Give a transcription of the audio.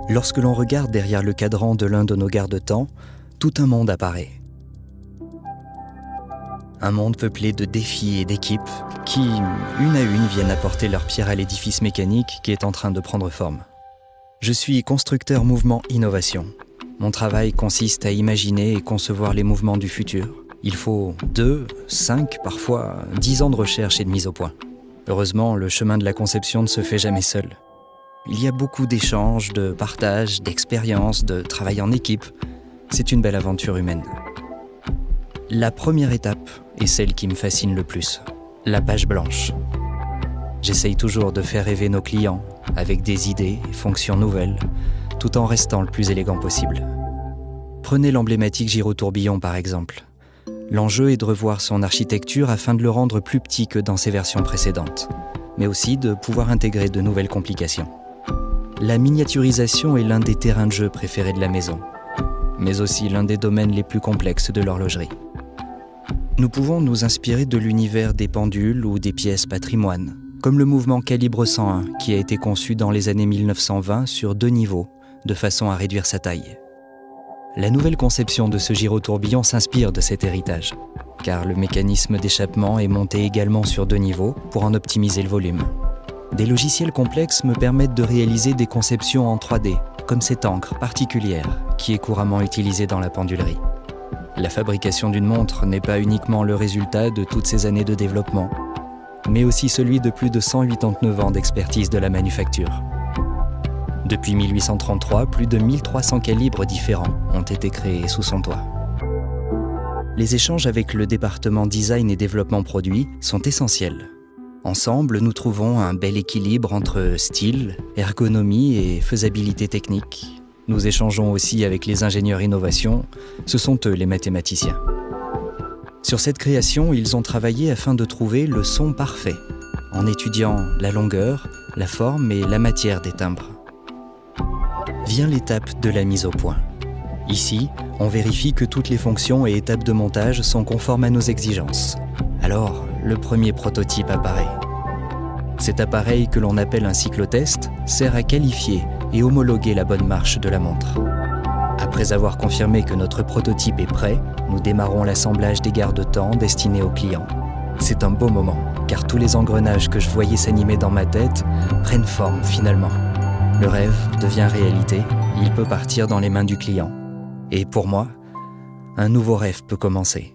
Lorsque l'on regarde derrière le cadran de l'un de nos garde-temps, tout un monde apparaît. Un monde peuplé de défis et d'équipes qui, une à une, viennent apporter leur pierre à l'édifice mécanique qui est en train de prendre forme. Je suis constructeur mouvement innovation. Mon travail consiste à imaginer et concevoir les mouvements du futur. Il faut 2, 5, parfois 10 ans de recherche et de mise au point. Heureusement, le chemin de la conception ne se fait jamais seul. Il y a beaucoup d'échanges, de partage, d'expériences, de travail en équipe. C'est une belle aventure humaine. La première étape est celle qui me fascine le plus, la page blanche. J'essaye toujours de faire rêver nos clients avec des idées et fonctions nouvelles, tout en restant le plus élégant possible. Prenez l'emblématique gyrotourbillon par exemple. L'enjeu est de revoir son architecture afin de le rendre plus petit que dans ses versions précédentes, mais aussi de pouvoir intégrer de nouvelles complications. La miniaturisation est l'un des terrains de jeu préférés de la maison, mais aussi l'un des domaines les plus complexes de l'horlogerie. Nous pouvons nous inspirer de l'univers des pendules ou des pièces patrimoine, comme le mouvement Calibre 101 qui a été conçu dans les années 1920 sur 2 niveaux, de façon à réduire sa taille. La nouvelle conception de ce gyrotourbillon s'inspire de cet héritage, car le mécanisme d'échappement est monté également sur 2 niveaux pour en optimiser le volume. Des logiciels complexes me permettent de réaliser des conceptions en 3D, comme cette encre particulière qui est couramment utilisée dans la pendulerie. La fabrication d'une montre n'est pas uniquement le résultat de toutes ces années de développement, mais aussi celui de plus de 189 ans d'expertise de la manufacture. Depuis 1833, plus de 1300 calibres différents ont été créés sous son toit. Les échanges avec le département design et développement produit sont essentiels. Ensemble, nous trouvons un bel équilibre entre style, ergonomie et faisabilité technique. Nous échangeons aussi avec les ingénieurs innovation, ce sont eux les mathématiciens. Sur cette création, ils ont travaillé afin de trouver le son parfait, en étudiant la longueur, la forme et la matière des timbres. Vient l'étape de la mise au point. Ici, on vérifie que toutes les fonctions et étapes de montage sont conformes à nos exigences. Alors, le premier prototype apparaît. Cet appareil que l'on appelle un cyclotest sert à qualifier et homologuer la bonne marche de la montre. Après avoir confirmé que notre prototype est prêt, nous démarrons l'assemblage des garde-temps destinés aux clients. C'est un beau moment, car tous les engrenages que je voyais s'animer dans ma tête prennent forme finalement. Le rêve devient réalité, il peut partir dans les mains du client. Et pour moi, un nouveau rêve peut commencer.